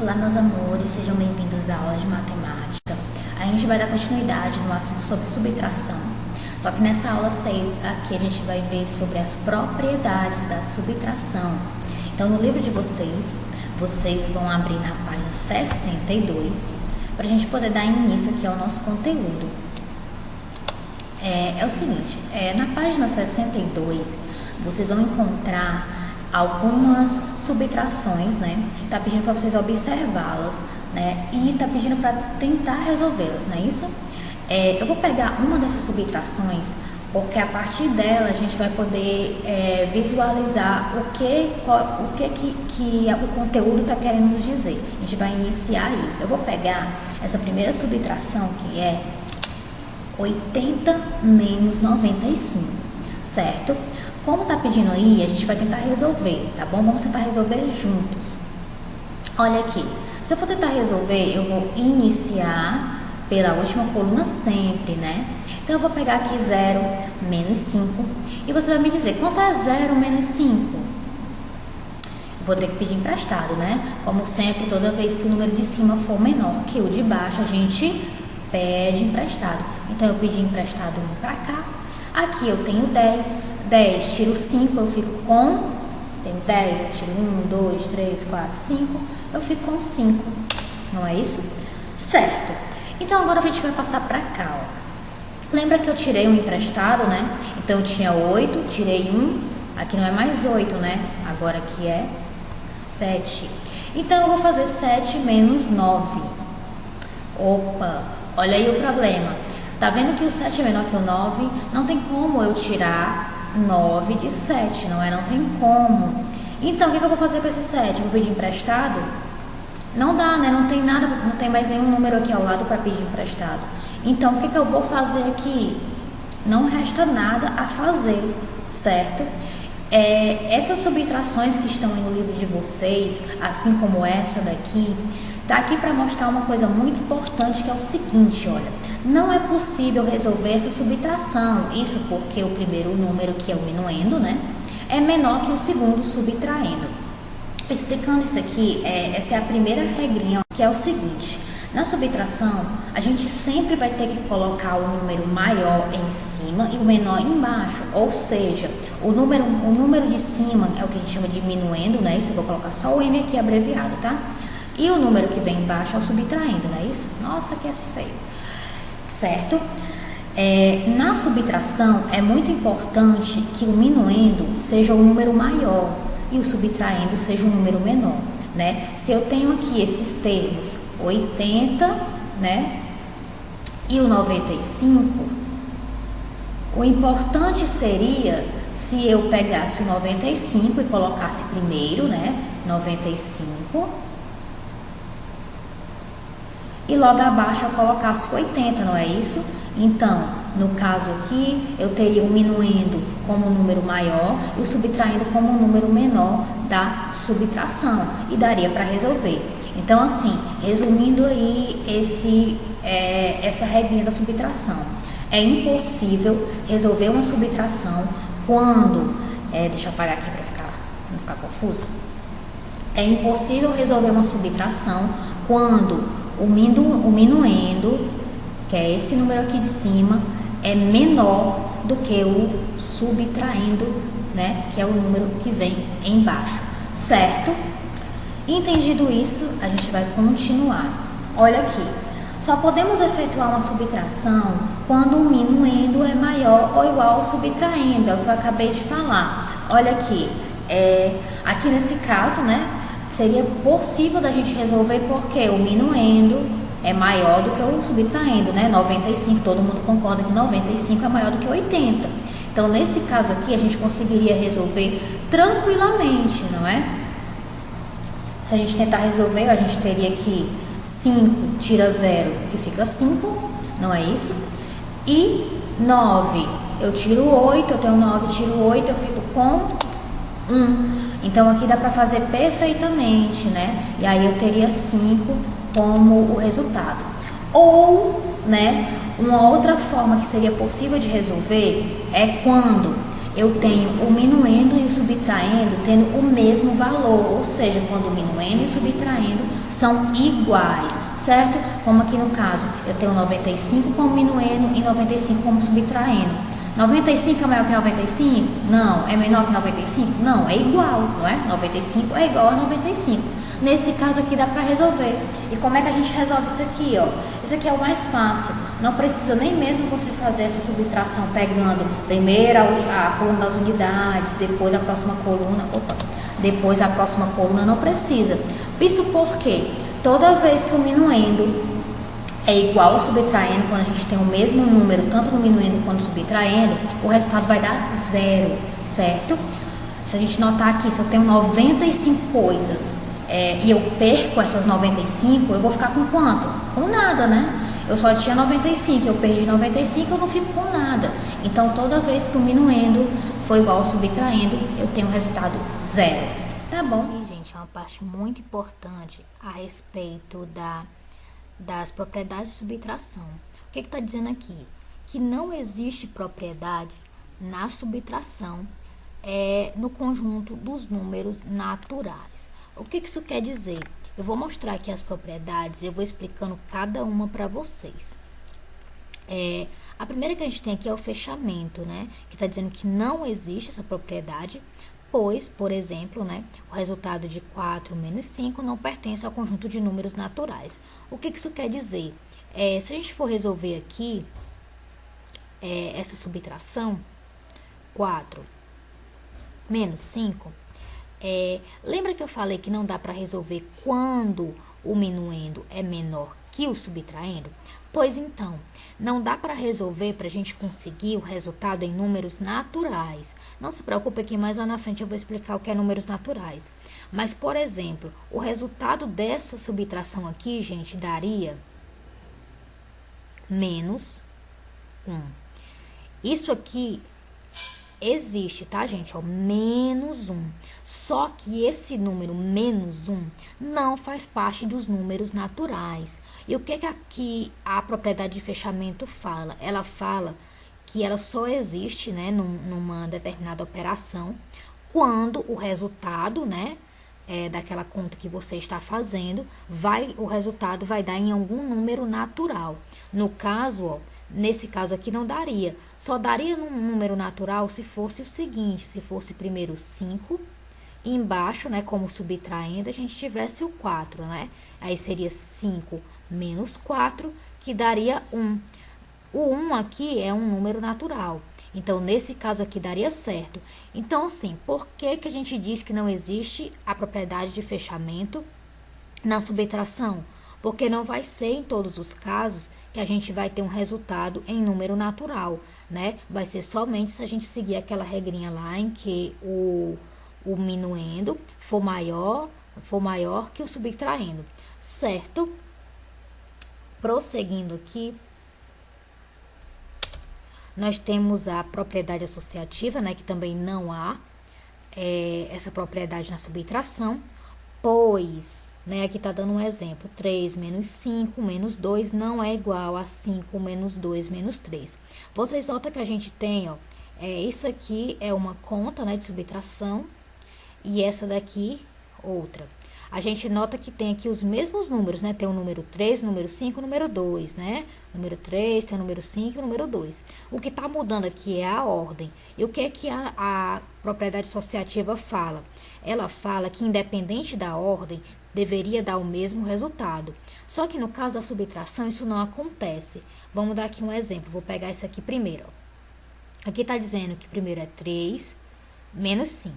Olá, meus amores, sejam bem-vindos à aula de matemática. A gente vai dar continuidade no assunto sobre subtração. Só que nessa aula 6 aqui a gente vai ver sobre as propriedades da subtração. Então, no livro de vocês vão abrir na página 62 para a gente poder dar início aqui ao nosso conteúdo. É o seguinte, na página 62 vocês vão encontrar algumas subtrações, né? Tá pedindo para vocês observá-las, né? E tá pedindo para tentar resolvê-las, não é isso? Eu vou pegar uma dessas subtrações, porque a partir dela a gente vai poder visualizar o que o conteúdo está querendo nos dizer. A gente vai iniciar aí. Eu vou pegar essa primeira subtração, que é 80 menos 95, certo? Como tá pedindo aí, a gente vai tentar resolver, tá bom? Vamos tentar resolver juntos. Olha aqui, se eu for tentar resolver, eu vou iniciar pela última coluna sempre, né? Então, eu vou pegar aqui 0 menos 5 e você vai me dizer, quanto é 0 menos 5? Vou ter que pedir emprestado, né? Como sempre, toda vez que o número de cima for menor que o de baixo, a gente pede emprestado. Então, eu pedi emprestado 1 para cá. Aqui eu tenho 10, tiro 5, eu fico com... Tenho 10, eu tiro 1, 2, 3, 4, 5, eu fico com 5. Não é isso? Certo. Então, agora a gente vai passar para cá, ó. Lembra que eu tirei um emprestado, né? Então, eu tinha 8, tirei 1. Aqui não é mais 8, né? Agora aqui é 7. Então, eu vou fazer 7 menos 9. Opa, olha aí o problema. Tá vendo que o 7 é menor que o 9? Não tem como eu tirar 9 de 7, não é? Não tem como. Então, o que eu vou fazer com esse 7? Vou pedir emprestado? Não dá, né? Não tem nada, não tem mais nenhum número aqui ao lado para pedir emprestado. Então, o que eu vou fazer aqui? Não resta nada a fazer, certo? Essas subtrações que estão aí no livro de vocês, assim como essa daqui, tá aqui para mostrar uma coisa muito importante, que é o seguinte, olha. Não é possível resolver essa subtração, isso porque o primeiro número, que é o minuendo, né, é menor que o segundo subtraindo. Explicando isso aqui, essa é a primeira regrinha, que é o seguinte: na subtração, a gente sempre vai ter que colocar o número maior em cima e o menor embaixo, ou seja, o número de cima é o que a gente chama de minuendo, né, isso eu vou colocar só o M aqui abreviado, tá? E o número que vem embaixo é o subtraindo, não é isso? Nossa, que é feio. Certo? Na subtração é muito importante que o minuendo seja o número maior e o subtraindo seja um número menor, né? Se eu tenho aqui esses termos 80, né, e o 95, o importante seria se eu pegasse o 95 e colocasse primeiro, né, 95, e logo abaixo eu colocasse 80, não é isso? Então, no caso aqui, eu teria o minuendo como um número maior e o subtraindo como um número menor da subtração, e daria para resolver. Então, assim, resumindo aí essa regrinha da subtração, é impossível resolver uma subtração quando... deixa eu apagar aqui para não ficar confuso. É impossível resolver uma subtração quando o minuendo, que é esse número aqui de cima, é menor do que o subtraindo, né, que é o número que vem embaixo, certo? Entendido isso, a gente vai continuar. Olha aqui, só podemos efetuar uma subtração quando o minuendo é maior ou igual ao subtraindo, é o que eu acabei de falar. Olha aqui, aqui nesse caso, né, seria possível da gente resolver porque o minuendo é maior do que o subtraindo, né? 95, todo mundo concorda que 95 é maior do que 80. Então, nesse caso aqui, a gente conseguiria resolver tranquilamente, não é? Se a gente tentar resolver, a gente teria aqui 5 tira 0, que fica 5, não é isso? E 9, eu tiro 8, eu tenho 9, tiro 8, eu fico com 1. Então, aqui dá para fazer perfeitamente, né? E aí eu teria 5 como o resultado. Ou, né, uma outra forma que seria possível de resolver é quando eu tenho o minuendo e o subtraindo tendo o mesmo valor, ou seja, quando o minuendo e o subtraindo são iguais, certo? Como aqui no caso, eu tenho 95 como minuendo e 95 como subtraindo. 95 é maior que 95? Não. É menor que 95? Não, é igual, não é? 95 é igual a 95. Nesse caso aqui dá para resolver. E como é que a gente resolve isso aqui, ó? Isso aqui é o mais fácil. Não precisa nem mesmo você fazer essa subtração pegando primeiro a coluna das unidades, depois a próxima coluna, depois a próxima coluna, não precisa. Isso porque toda vez que o minuendo é igual ao subtraindo, quando a gente tem o mesmo número, tanto no minuendo quanto no subtraindo, o resultado vai dar zero, certo? Se a gente notar aqui, se eu tenho 95 coisas e eu perco essas 95, eu vou ficar com quanto? Com nada, né? Eu só tinha 95, eu perdi 95, eu não fico com nada. Então, toda vez que o minuendo for igual ao subtraindo, eu tenho o resultado zero. Tá bom? Sim, gente, é uma parte muito importante a respeito das propriedades de subtração. O que está dizendo aqui? Que não existe propriedades na subtração no conjunto dos números naturais. O que isso quer dizer? Eu vou mostrar aqui as propriedades, eu vou explicando cada uma para vocês. A primeira que a gente tem aqui é o fechamento, né? Que está dizendo que não existe essa propriedade, pois, por exemplo, né, o resultado de 4 menos 5 não pertence ao conjunto de números naturais. O que isso quer dizer? Se a gente for resolver aqui essa subtração, 4 menos 5, lembra que eu falei que não dá para resolver quando o minuendo é menor que o subtraindo? Pois então, não dá para resolver para a gente conseguir o resultado em números naturais. Não se preocupe que mais lá na frente eu vou explicar o que é números naturais. Mas, por exemplo, o resultado dessa subtração aqui, gente, daria menos 1. Isso aqui existe, tá, gente? Ó, menos 1. Só que esse número menos 1 não faz parte dos números naturais. E o que aqui a propriedade de fechamento fala? Ela fala que ela só existe, né, numa determinada operação quando o resultado, né, daquela conta que você está fazendo, o resultado vai dar em algum número natural. No caso, ó, nesse caso aqui não daria. Só daria num número natural se fosse o seguinte, se fosse primeiro 5, e embaixo, né, como subtraindo, a gente tivesse o 4, né? Aí seria 5 menos 4, que daria 1. O 1 aqui é um número natural. Então, nesse caso aqui, daria certo. Então, assim, por que a gente diz que não existe a propriedade de fechamento na subtração? Porque não vai ser em todos os casos que a gente vai ter um resultado em número natural, né? Vai ser somente se a gente seguir aquela regrinha lá em que o minuendo for maior que o subtraindo, certo? Prosseguindo aqui, nós temos a propriedade associativa, né? Que também não há essa propriedade na subtração, pois, né, aqui tá dando um exemplo, 3 menos 5 menos 2 não é igual a 5 menos 2 menos 3. Vocês notam que a gente tem, ó, isso aqui é uma conta, né, de subtração, e essa daqui, outra. A gente nota que tem aqui os mesmos números, né, tem o número 3, o número 5, o número 2, né, número 3, tem o número 5 e o número 2. O que tá mudando aqui é a ordem. E o que é que a propriedade associativa fala? Ela fala que, independente da ordem, deveria dar o mesmo resultado. Só que no caso da subtração, isso não acontece. Vamos dar aqui um exemplo. Vou pegar esse aqui primeiro. Ó. Aqui está dizendo que primeiro é 3 menos 5.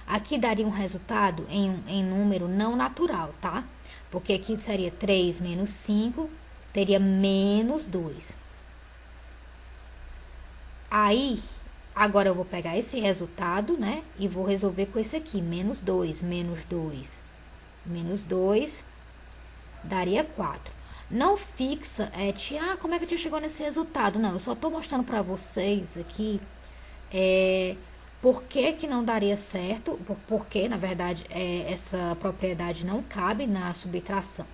Aqui daria um resultado em número não natural, tá? Porque aqui seria 3 menos 5, teria menos 2. Aí, agora eu vou pegar esse resultado, né? E vou resolver com esse aqui, menos 2, menos 2. Menos 2 daria 4. Não fixa, como é que a tia chegou nesse resultado? Não, eu só tô mostrando para vocês aqui por que não daria certo, porque, na verdade, essa propriedade não cabe na subtração,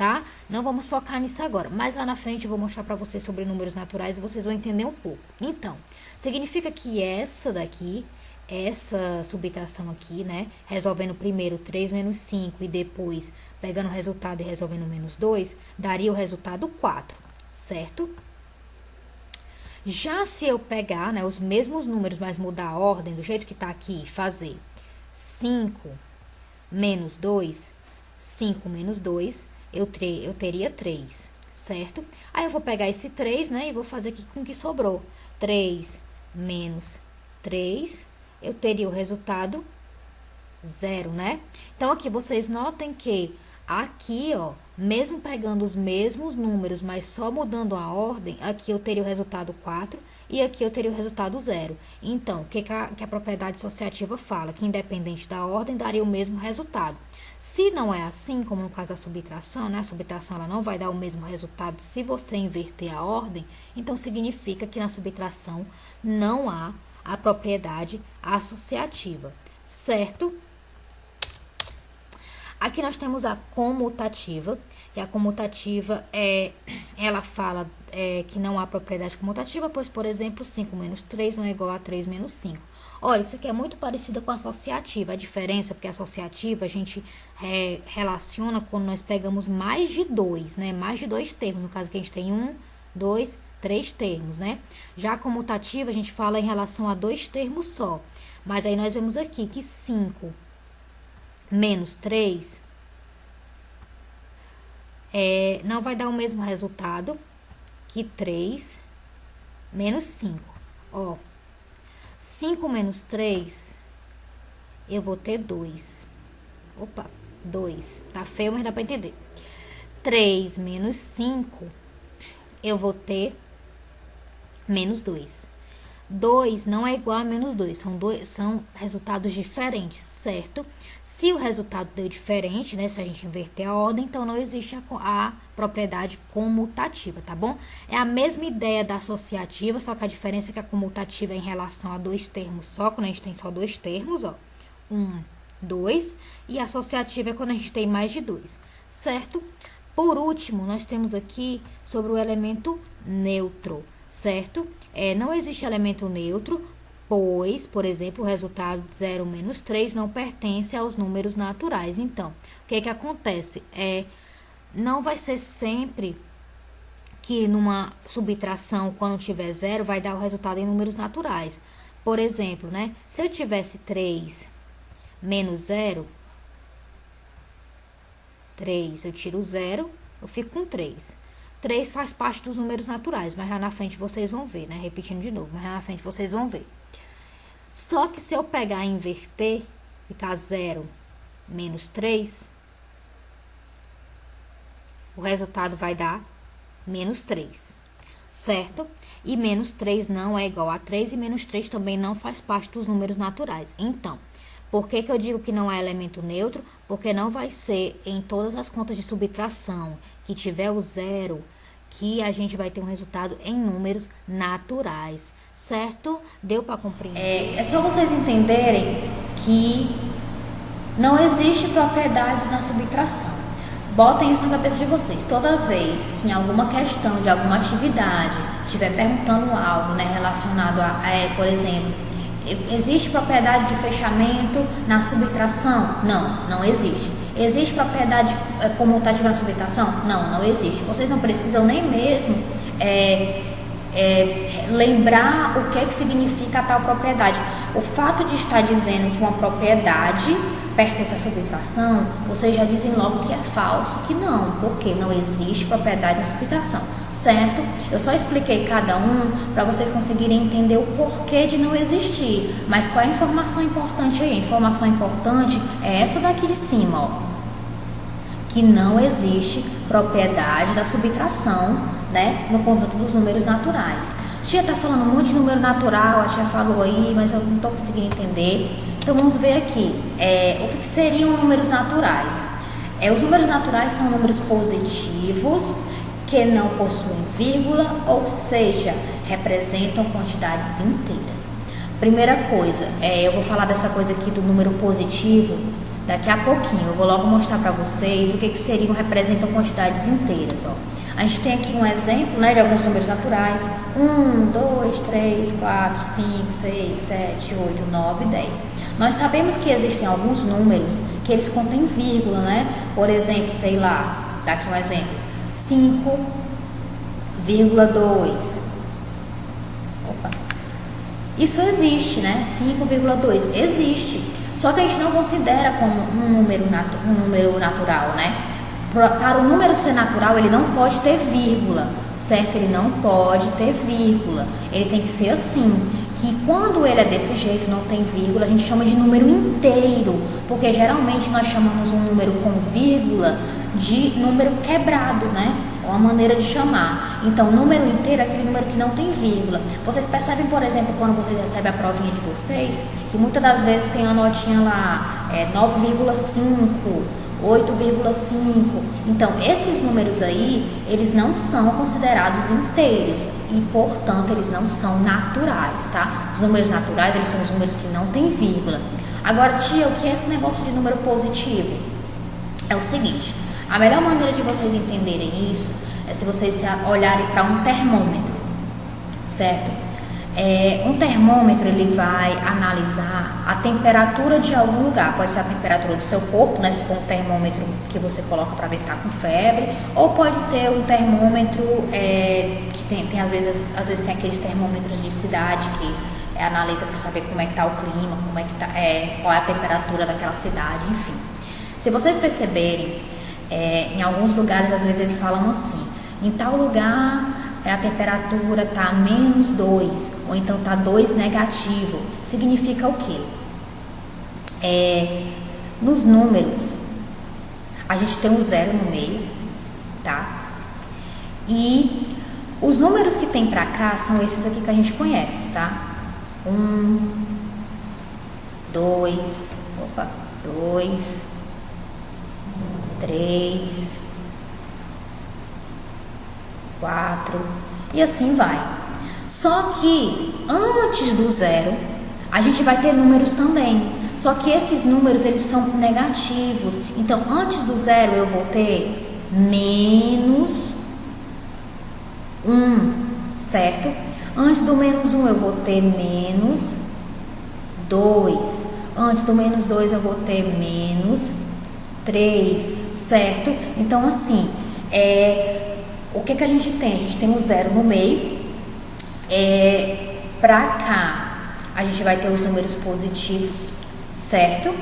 tá? Não vamos focar nisso agora, mas lá na frente eu vou mostrar para vocês sobre números naturais e vocês vão entender um pouco. Então, significa que essa subtração aqui, né, resolvendo primeiro 3 menos 5 e depois pegando o resultado e resolvendo menos 2, daria o resultado 4, certo? Já se eu pegar, né, os mesmos números, mas mudar a ordem, do jeito que tá aqui, fazer 5 menos 2, 5 menos 2, eu teria 3, certo? Aí eu vou pegar esse 3, né, e vou fazer aqui com o que sobrou. 3 menos 3, eu teria o resultado 0, né? Então, aqui vocês notem que aqui, ó, mesmo pegando os mesmos números, mas só mudando a ordem, aqui eu teria o resultado 4 e aqui eu teria o resultado 0. Então, o que a propriedade associativa fala? Que independente da ordem, daria o mesmo resultado. Se não é assim, como no caso da subtração, né? A subtração ela não vai dar o mesmo resultado se você inverter a ordem, então significa que na subtração não há a propriedade associativa, certo? Aqui nós temos a comutativa, e a comutativa ela fala que não há propriedade comutativa, pois, por exemplo, 5 menos 3 não é igual a 3 menos 5. Olha, isso aqui é muito parecida com a associativa. A diferença, porque a associativa a gente relaciona quando nós pegamos mais de 2, né? Mais de 2 termos, no caso que a gente tem 1, 2, 3 termos, né? Já a comutativa a gente fala em relação a 2 termos só. Mas aí nós vemos aqui que 5 menos 3 não vai dar o mesmo resultado que 3 menos 5. Ó, 5 menos 3, eu vou ter 2. Opa, 2. Tá feio, mas dá pra entender. 3 menos 5, eu vou ter menos 2. 2 não é igual a menos 2, são resultados diferentes, certo? Se o resultado deu diferente, né, se a gente inverter a ordem, então não existe a propriedade comutativa, tá bom? É a mesma ideia da associativa, só que a diferença é que a comutativa é em relação a 2 termos só, quando a gente tem só 2 termos, ó, 1, 2, e a associativa é quando a gente tem mais de 2, certo? Por último, nós temos aqui sobre o elemento neutro, certo? Não existe elemento neutro, pois, por exemplo, o resultado 0 menos 3 não pertence aos números naturais. Então, o que acontece? Não vai ser sempre que numa subtração, quando tiver 0, vai dar o resultado em números naturais. Por exemplo, né? Se eu tivesse 3 menos 0, 3, eu tiro 0, eu fico com 3. 3 faz parte dos números naturais, mas lá na frente vocês vão ver, né? Repetindo de novo, mas lá na frente vocês vão ver. Só que se eu pegar e inverter, ficar 0 menos 3, o resultado vai dar menos 3, certo? E menos 3 não é igual a 3 e menos 3 também não faz parte dos números naturais. Então, por que eu digo que não é elemento neutro? Porque não vai ser em todas as contas de subtração que tiver o 0 que a gente vai ter um resultado em números naturais, certo? Deu para compreender? É só vocês entenderem que não existe propriedades na subtração. Botem isso na cabeça de vocês. Toda vez que em alguma questão de alguma atividade estiver perguntando algo, né, relacionado a, por exemplo, existe propriedade de fechamento na subtração? Não, não existe. Existe propriedade comutativa na subtração? Não, não existe. Vocês não precisam nem mesmo lembrar o que significa a tal propriedade. O fato de estar dizendo que uma propriedade pertence à subtração, vocês já dizem logo que é falso, que não, porque não existe propriedade na subtração, certo? Eu só expliquei cada um para vocês conseguirem entender o porquê de não existir. Mas qual é a informação importante aí? A informação importante é essa daqui de cima, ó, que não existe propriedade da subtração, né, no conjunto dos números naturais. A tia tá falando muito de número natural, a tia falou aí, mas eu não tô conseguindo entender. Então, vamos ver aqui, o que seriam números naturais? Os números naturais são números positivos que não possuem vírgula, ou seja, representam quantidades inteiras. Primeira coisa, eu vou falar dessa coisa aqui do número positivo, daqui a pouquinho. Eu vou logo mostrar para vocês o que seriam, representam quantidades inteiras, ó. A gente tem aqui um exemplo, né, de alguns números naturais. 1, 2, 3, 4, 5, 6, 7, 8, 9, 10. Nós sabemos que existem alguns números que eles contêm vírgula, né? Por exemplo, sei lá, dá aqui um exemplo. 5,2. Opa. Isso existe, né? 5,2 existe. Só que a gente não considera como um número natural, né? Para o número ser natural, ele não pode ter vírgula, certo? Ele não pode ter vírgula. Ele tem que ser assim, que quando ele é desse jeito, não tem vírgula, a gente chama de número inteiro, porque geralmente nós chamamos um número com vírgula de número quebrado, né? É uma maneira de chamar. Então, número inteiro é aquele número que não tem vírgula. Vocês percebem, por exemplo, quando vocês recebem a provinha de vocês, que muitas das vezes tem a notinha lá, 9,5, 8,5. Então, esses números aí, eles não são considerados inteiros e, portanto, eles não são naturais, tá? Os números naturais, eles são os números que não tem vírgula. Agora, tia, o que é esse negócio de número positivo? É o seguinte, a melhor maneira de vocês entenderem isso é se vocês olharem para um termômetro, certo? Um termômetro, ele vai analisar a temperatura de algum lugar. Pode ser a temperatura do seu corpo, né, se for um termômetro que você coloca para ver se está com febre, ou pode ser um termômetro que tem às vezes tem aqueles termômetros de cidade que analisa para saber como é que está o clima, como é que tá, qual é a temperatura daquela cidade, enfim. Se vocês perceberem, em alguns lugares às vezes eles falam assim: em tal lugar a temperatura está a -2, ou então está 2 negativo. Significa o quê? Nos números, a gente tem um 0 no meio, tá? E os números que tem pra cá são esses aqui que a gente conhece, tá? 1, 2, 3, 4 e assim vai. Só que antes do 0 a gente vai ter números também. Só que esses números, eles são negativos. Então antes do 0 eu vou ter -1, certo? Antes do -1 eu vou ter -2. Antes do -2 eu vou ter -3, certo? Então assim, o que a gente tem? A gente tem o 0 no meio. Pra cá a gente vai ter os números positivos, certo?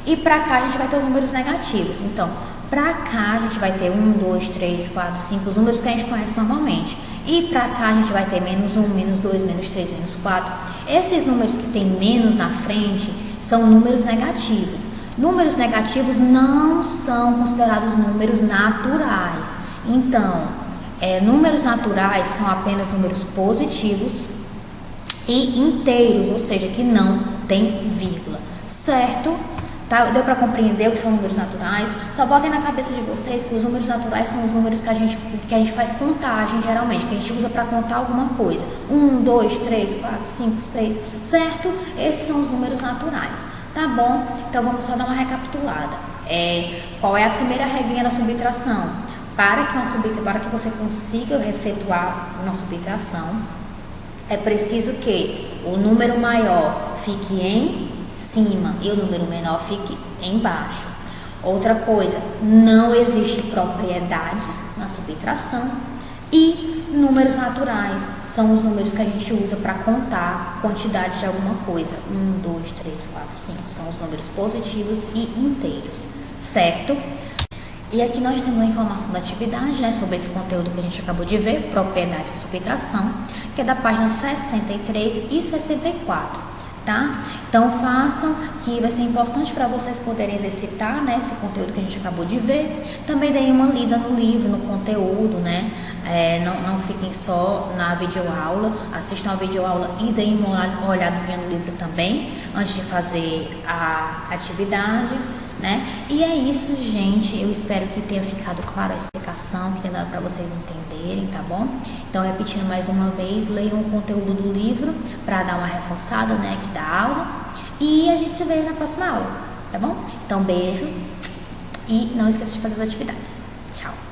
E pra cá a gente vai ter os números negativos. Então, pra cá a gente vai ter 1, 2, 3, 4, 5, os números que a gente conhece normalmente. E pra cá a gente vai ter -1, -2, -3, -4. Esses números que tem menos na frente são números negativos. Números negativos não são considerados números naturais. Então, números naturais são apenas números positivos e inteiros, ou seja, que não tem vírgula, certo? Tá? Deu para compreender o que são números naturais? Só botem na cabeça de vocês que os números naturais são os números que a gente faz contagem, geralmente, que a gente usa para contar alguma coisa. 1, 2, 3, 4, 5, 6, certo? Esses são os números naturais, tá bom? Então vamos só dar uma recapitulada. Qual é a primeira regrinha da subtração? Para que você consiga efetuar uma subtração, é preciso que o número maior fique em cima e o número menor fique embaixo. Outra coisa, não existe propriedades na subtração. E números naturais são os números que a gente usa para contar quantidade de alguma coisa. 1, 2, 3, 4, 5 são os números positivos e inteiros, certo? E aqui nós temos a informação da atividade, né, sobre esse conteúdo que a gente acabou de ver, propriedades de subtração, que é da página 63 e 64, tá? Então façam, que vai ser importante para vocês poderem exercitar, né, esse conteúdo que a gente acabou de ver. Também deem uma lida no livro, no conteúdo, né? Não fiquem só na videoaula, assistam a videoaula e deem uma olhadinha no livro também, antes de fazer a atividade, né? E é isso, gente. Eu espero que tenha ficado claro a explicação, que tenha dado para vocês entenderem, tá bom? Então, repetindo mais uma vez, leiam o conteúdo do livro para dar uma reforçada, né, aqui da aula. E a gente se vê na próxima aula. tá bom? Então, beijo e não esqueça de fazer as atividades. Tchau!